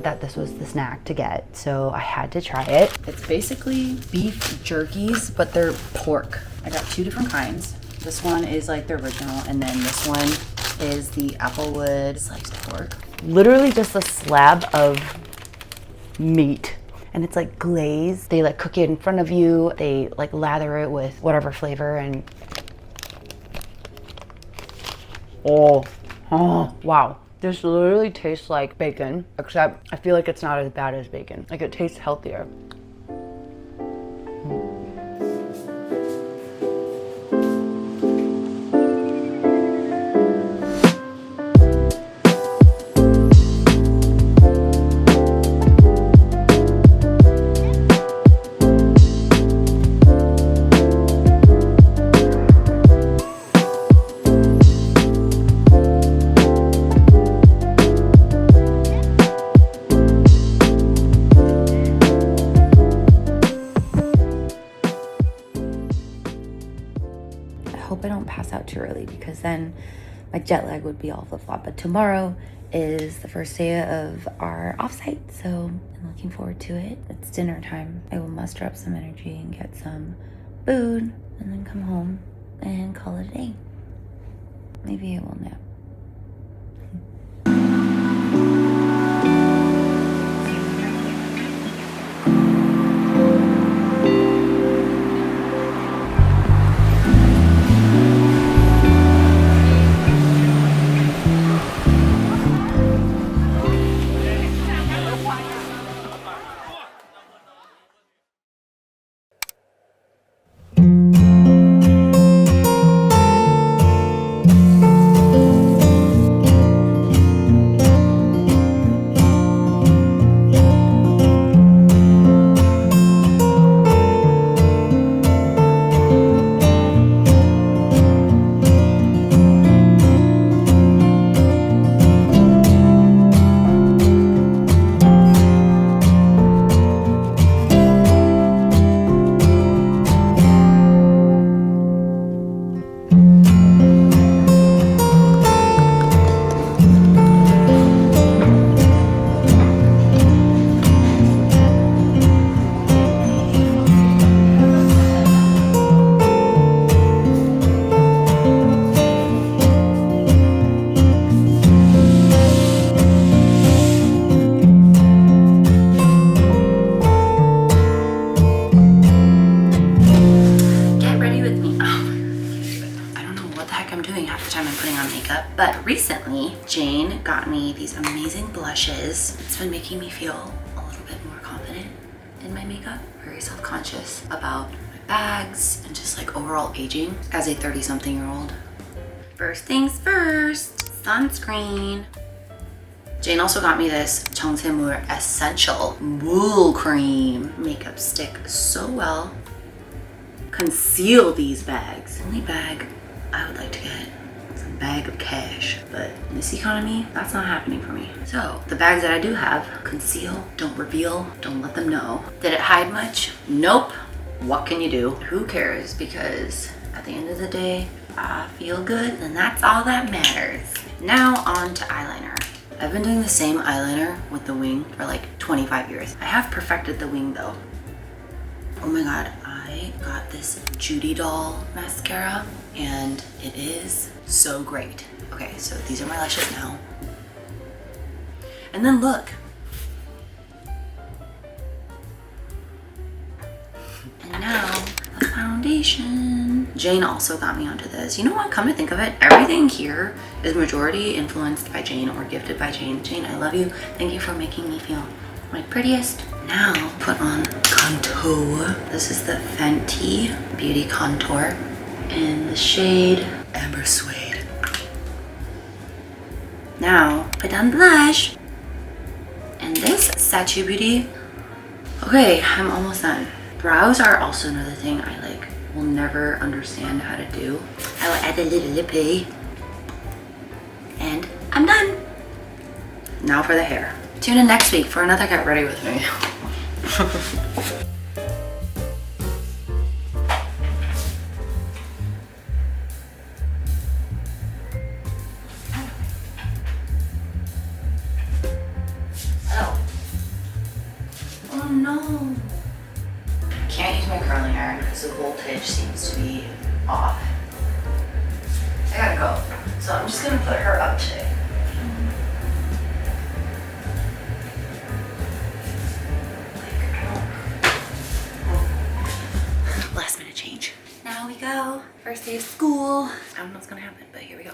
that this was the snack to get, so I had to try it. It's basically beef jerkies, but they're pork. I got 2 different kinds. This one is like the original, and then this one is the applewood sliced pork. Literally just a slab of meat. And it's like glazed. They like cook it in front of you. They like lather it with whatever flavor, and oh, wow. This literally tastes like bacon, except I feel like it's not as bad as bacon. Like it tastes healthier. Hope I don't pass out too early, because then my jet lag would be all flip-flop. But tomorrow is the first day of our offsite, so I'm looking forward to it. It's dinner time. I will muster up some energy and get some food and then come home and call it a day. Maybe I will nap. But recently, Jane got me these amazing blushes. It's been making me feel a little bit more confident in my makeup, very self-conscious about my bags and just like overall aging as a 30-something-year-old. First things first, sunscreen. Jane also got me this Changi Essential Wool Cream. Makeup stick so well. Conceal these bags. Only bag I would like to get is a bag of cash, but in this economy, that's not happening for me. So the bags that I do have, conceal, don't reveal, don't let them know. Did it hide much? Nope. What can you do? Who cares? Because at the end of the day, I feel good, and that's all that matters. Now on to eyeliner. I've been doing the same eyeliner with the wing for like 25 years. I have perfected the wing though. Oh my god, I got this Judy Doll mascara and it is so great. Okay, so these are my lashes now. And then look. And now the foundation. Jane also got me onto this. You know what, come to think of it, everything here is majority influenced by Jane or gifted by Jane. Jane, I love you. Thank you for making me feel my prettiest. Now put on contour. This is the Fenty Beauty Contour in the shade Amber Suede. Now put on blush. And this Sachi Beauty. Okay, I'm almost done. Brows are also another thing I like will never understand how to do. I will add a little lippy. And I'm done. Now for the hair. Tune in next week for another Get Ready With Me. Oh. no. Can't use my curling iron because the voltage seems to be off. I gotta go. So I'm just gonna put her up today. Last minute change. Now we go. First day of school. I don't know what's gonna happen, but here we go.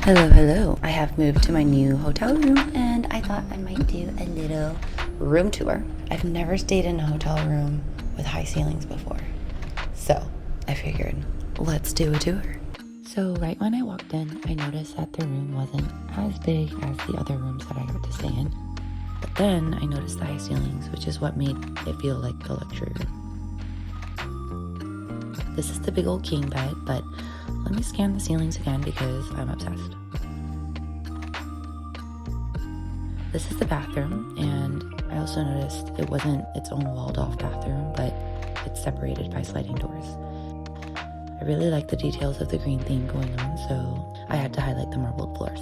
Hello. I have moved to my new hotel room and I thought I might do a little room tour. I've never stayed in a hotel room with high ceilings before. So I figured, let's do a tour. So right when I walked in, I noticed that the room wasn't as big as the other rooms that I got to stay in. But then I noticed the high ceilings, which is what made it feel like a luxury room. This is the big old king bed, but let me scan the ceilings again because I'm obsessed. This is the bathroom, and I also noticed it wasn't its own walled-off bathroom, but it's separated by sliding doors. I really like the details of the green theme going on, so I had to highlight the marbled floors.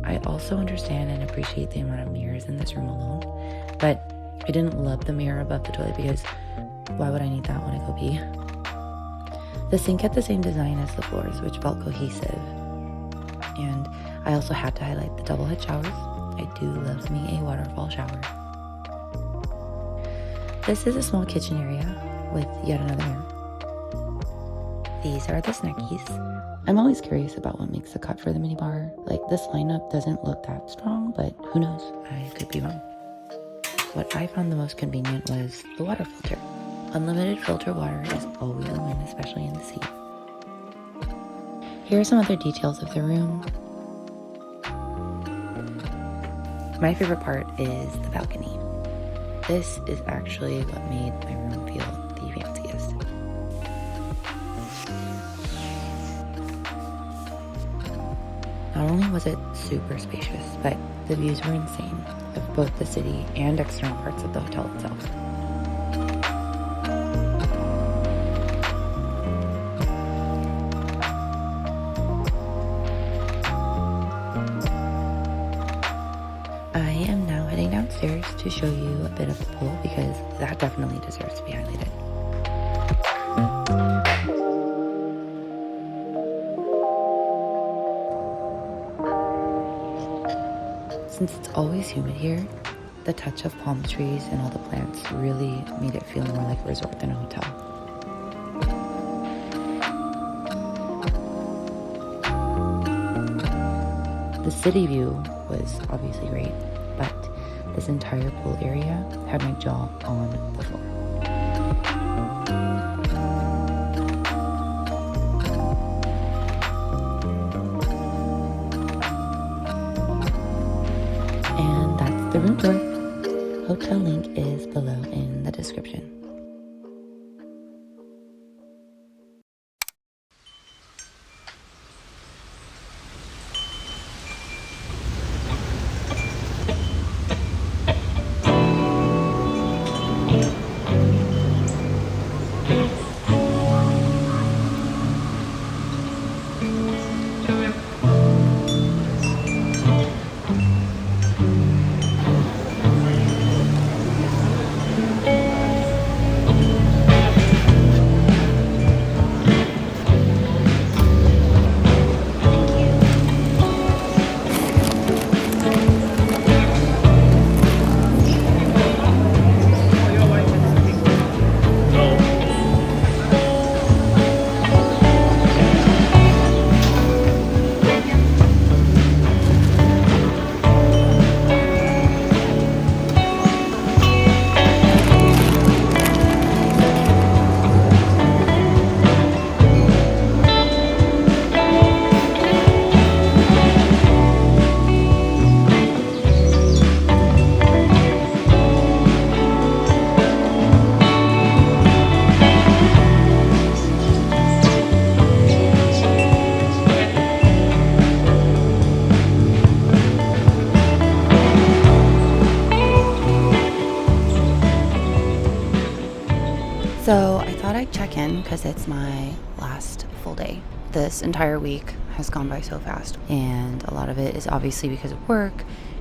I also understand and appreciate the amount of mirrors in this room alone, but I didn't love the mirror above the toilet because why would I need that when I go pee? The sink had the same design as the floors, which felt cohesive. And I also had to highlight the double head showers. I do love me a waterfall shower. This is a small kitchen area with yet another mirror. These are the snackies. I'm always curious about what makes the cut for the minibar. Like, this lineup doesn't look that strong, but who knows? I could be wrong. What I found the most convenient was the water filter. Unlimited filter water is always a win, especially in the sea. Here are some other details of the room. My favorite part is the balcony. This is actually what made my room feel the fanciest. Not only was it super spacious, but the views were insane of both the city and external parts of the hotel itself. I am now heading downstairs to show you a bit of the pool because that definitely deserves to be highlighted. Since it's always humid here, the touch of palm trees and all the plants really made it feel more like a resort than a hotel. The city view was obviously great, but this entire pool area had my jaw on the floor. And that's the room tour. Hotel link is below in the description. So I thought I'd check in because it's my last full day. This entire week has gone by so fast, and a lot of it is obviously because of work,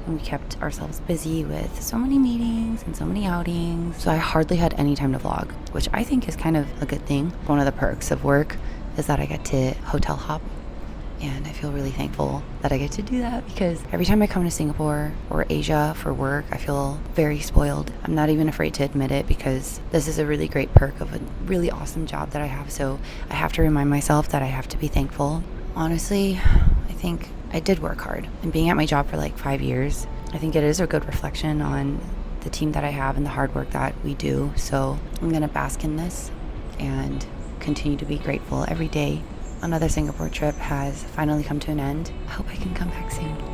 and we kept ourselves busy with so many meetings and so many outings. So I hardly had any time to vlog, which I think is kind of a good thing. One of the perks of work is that I get to hotel hop, and I feel really thankful that I get to do that because every time I come to Singapore or Asia for work, I feel very spoiled. I'm not even afraid to admit it because this is a really great perk of a really awesome job that I have. So I have to remind myself that I have to be thankful. Honestly, I think I did work hard, and being at my job for like 5 years, I think it is a good reflection on the team that I have and the hard work that we do. So I'm gonna bask in this and continue to be grateful every day. Another Singapore trip has finally come to an end. I hope I can come back soon.